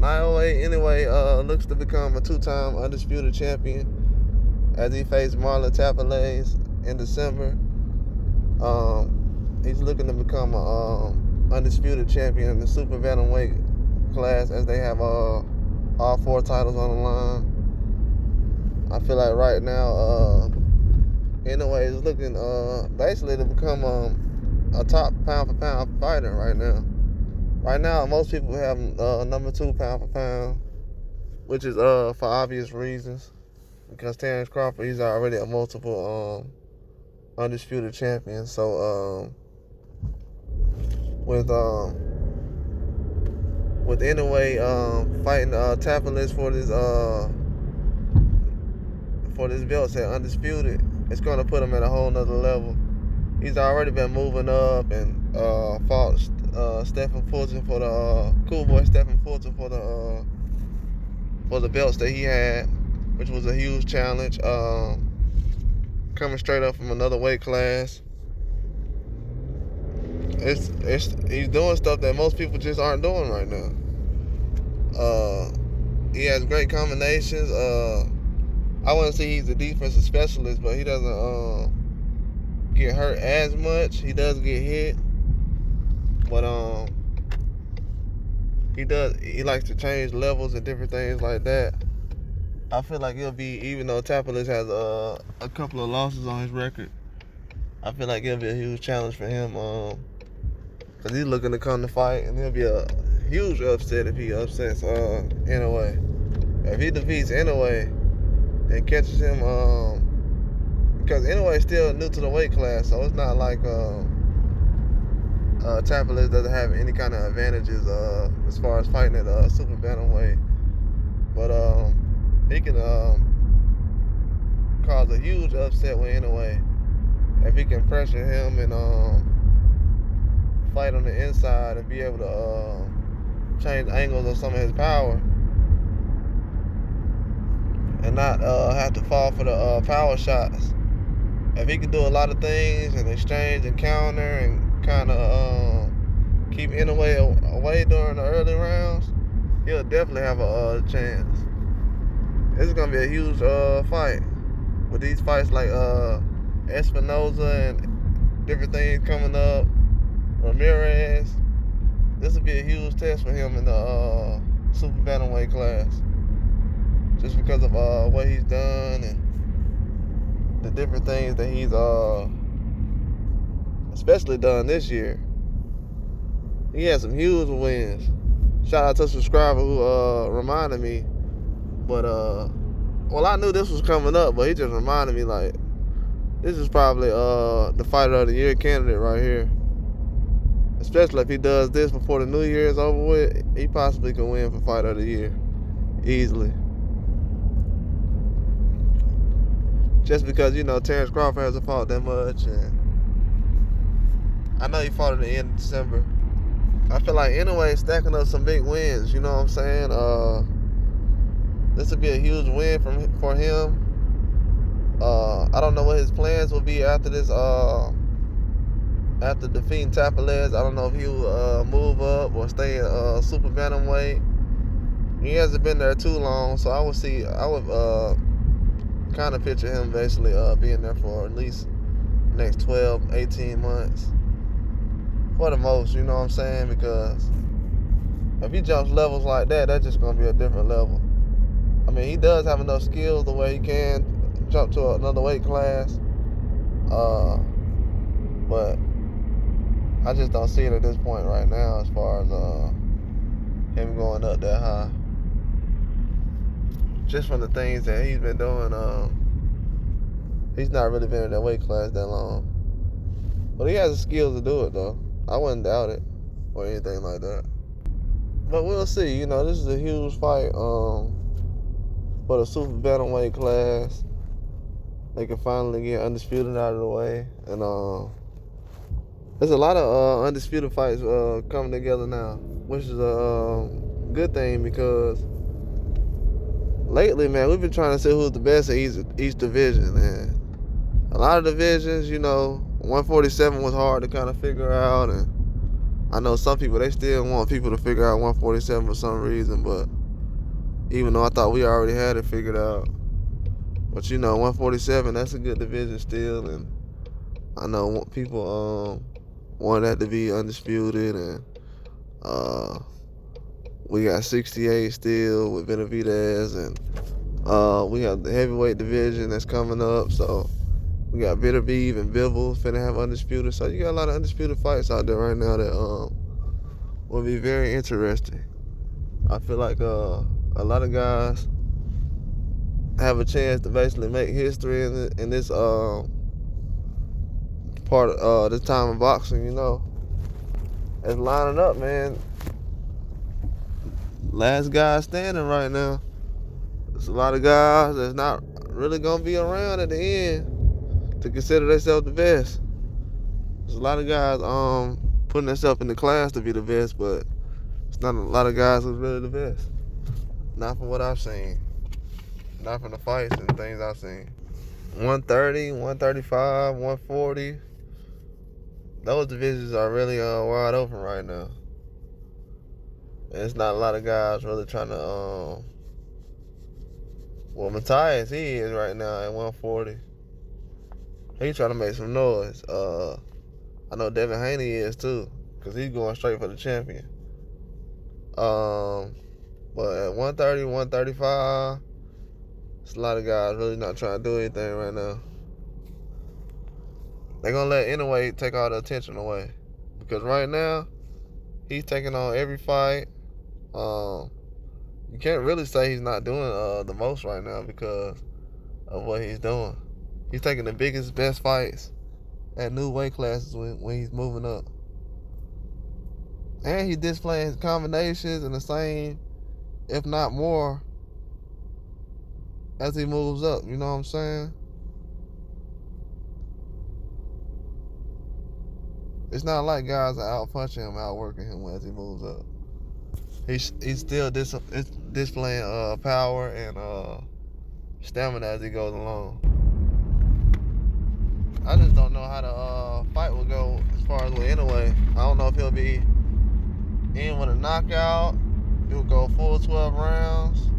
Naoya Inoue looks to become a two-time Undisputed champion as he faced Marlon Tapales in December. He's looking to become a Undisputed champion in the super bantamweight class as they have all four titles on the line. I feel like right now Inoue is looking basically to become a top pound-for-pound fighter right now. Right now, most people have number 2 pound for pound, which is for obvious reasons, because Terrence Crawford, he's already a multiple Undisputed champion. So with Inoue fighting Tapales for this belt set Undisputed, it's gonna put him at a whole nother level. He's already been moving up and fought Stephen Fulton for the cool boy Stephen Fulton for the belts that he had, which was a huge challenge. Coming straight up from another weight class. He's doing stuff that most people just aren't doing right now. He has great combinations. I wouldn't say he's a defensive specialist, but he doesn't get hurt as much. He does get hit, but he likes to change levels and different things like that. I feel like it'll be, even though Tapales has a couple of losses on his record, I feel like it'll be a huge challenge for him, because he's looking to come to fight, and it'll be a huge upset if he upsets Inoue. If he defeats Inoue and catches him, because Inoue is still new to the weight class, so it's not like Tapales doesn't have any kind of advantages as far as fighting at super bantamweight. But he can cause a huge upset with Inoue if he can pressure him and fight on the inside and be able to change angles of some of his power and not have to fall for the power shots. If he can do a lot of things and exchange and counter and kind of keep Inoue away during the early rounds, he'll definitely have a chance. This is gonna be a huge fight. With these fights like Espinoza and different things coming up, Ramirez, this will be a huge test for him in the super bantamweight class, just because of what he's done and the different things that he's especially done this year. He had some huge wins. Shout out to a subscriber who reminded me. But well, I knew this was coming up, but he just reminded me, like, this is probably the fighter of the year candidate right here. Especially if he does this before the new year is over with, he possibly can win for fighter of the year easily. Just because, you know, Terrence Crawford hasn't fought that much, and I know he fought at the end of December. I feel like Inoue is stacking up some big wins, you know what I'm saying? This would be a huge win for him. I don't know what his plans will be after this, after defeating Tapales. I don't know if he'll move up or stay at super bantamweight. He hasn't been there too long, so I would kind of picture him basically being there for at least the next 12, 18 months. For the most, you know what I'm saying? Because if he jumps levels like that, that's just going to be a different level. I mean, he does have enough skills the way he can jump to another weight class. But I just don't see it at this point right now as far as him going up that high. Just from the things that he's been doing, he's not really been in that weight class that long. But he has the skills to do it, though. I wouldn't doubt it or anything like that. But we'll see. You know, this is a huge fight for the super bantamweight class. They can finally get Undisputed out of the way. And there's a lot of Undisputed fights coming together now, which is a good thing, because lately, man, we've been trying to see who's the best in each division. And a lot of divisions, you know, 147 was hard to kind of figure out, and I know some people, they still want people to figure out 147 for some reason, but even though I thought we already had it figured out. But you know, 147, that's a good division still, and I know people want that to be undisputed, and we got 68 still with Benavidez, and we have the heavyweight division that's coming up, so we got Beterbiev and Bivol finna have undisputed. So you got a lot of undisputed fights out there right now that will be very interesting. I feel like a lot of guys have a chance to basically make history in this part of this time of boxing. You know, it's lining up, man. Last guy standing right now. There's a lot of guys that's not really gonna be around at the end to consider themselves the best. There's a lot of guys putting themselves in the class to be the best, but it's not a lot of guys who's really the best. Not from what I've seen. Not from the fights and things I've seen. 130, 135, 140. Those divisions are really wide open right now. And it's not a lot of guys really trying to well, Matthias, he is right now at 140. He's trying to make some noise. I know Devin Haney is too, because he's going straight for the champion. But at 130, 135, it's a lot of guys really not trying to do anything right now. They're going to let Inoue take all the attention away. Because right now, he's taking on every fight. You can't really say he's not doing the most right now because of what he's doing. He's taking the biggest, best fights at new weight classes when he's moving up. And he's displaying his combinations in the same, if not more, as he moves up. You know what I'm saying? It's not like guys are out punching him, out working him as he moves up. He's still displaying power and stamina as he goes along. I just don't know how the fight will go as far as with Inoue. I don't know if he'll be in with a knockout. He'll go full 12 rounds.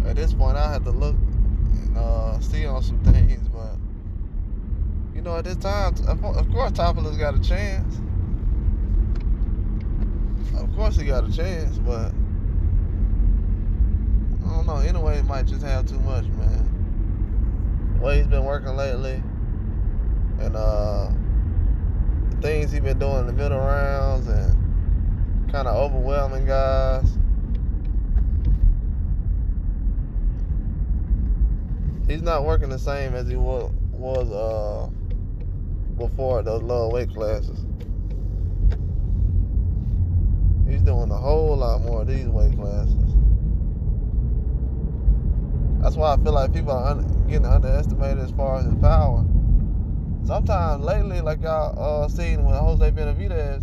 At this point, I have to look and see on some things, but you know, at this time, of course, Tapales got a chance. Of course, he got a chance, but I don't know. Inoue might just have too much, man. The way he's been working lately, and the things he's been doing in the middle rounds, and kind of overwhelming guys. He's not working the same as he was before those lower weight classes. He's doing a whole lot more of these weight classes. That's why I feel like people are getting underestimated as far as his power. Sometimes lately, like y'all seen with Jose Benavidez,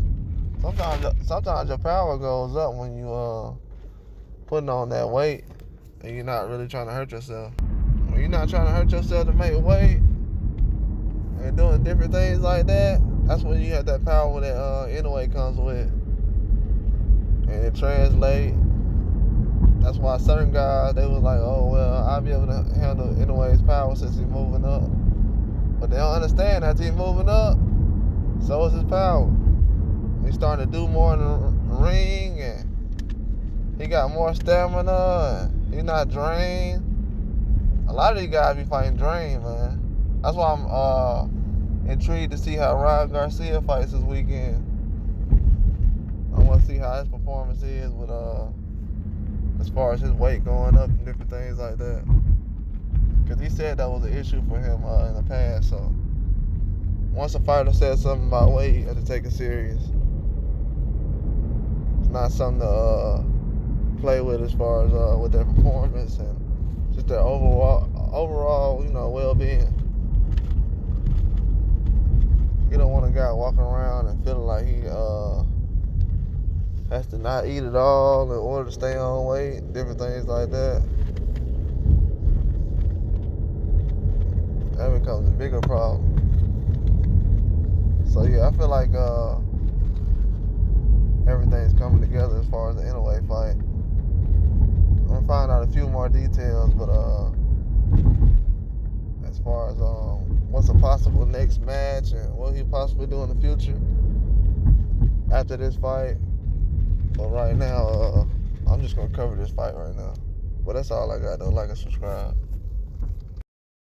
sometimes your power goes up when you putting on that weight and you're not really trying to hurt yourself. When you're not trying to hurt yourself to make weight and doing different things like that, that's when you have that power that Inoue comes with. And it translates. That's why certain guys, they was like, oh, well, I'll be able to handle Inoue's power since he's moving up. But they don't understand as he's moving up, so is his power. He's starting to do more in the ring, and he got more stamina, and he's not drained. A lot of these guys be fighting drained, man. That's why I'm intrigued to see how Ryan Garcia fights this weekend. I want to see how his performance is with as far as his weight going up and different things like that. Because he said that was an issue for him in the past. So once a fighter says something about weight, you have to take it serious. It's not something to play with as far as with their performance and just their overall, you know, well-being. You don't want a guy walking around and feeling like he has to not eat at all in order to stay on weight, different things like that. That becomes a bigger problem. So yeah, I feel like everything's coming together as far as the Inoue fight. I'm gonna find out a few more details, but as far as what's a possible next match and what he'll possibly do in the future after this fight. But right now, I'm just gonna cover this fight right now. But that's all I got though. Like and subscribe.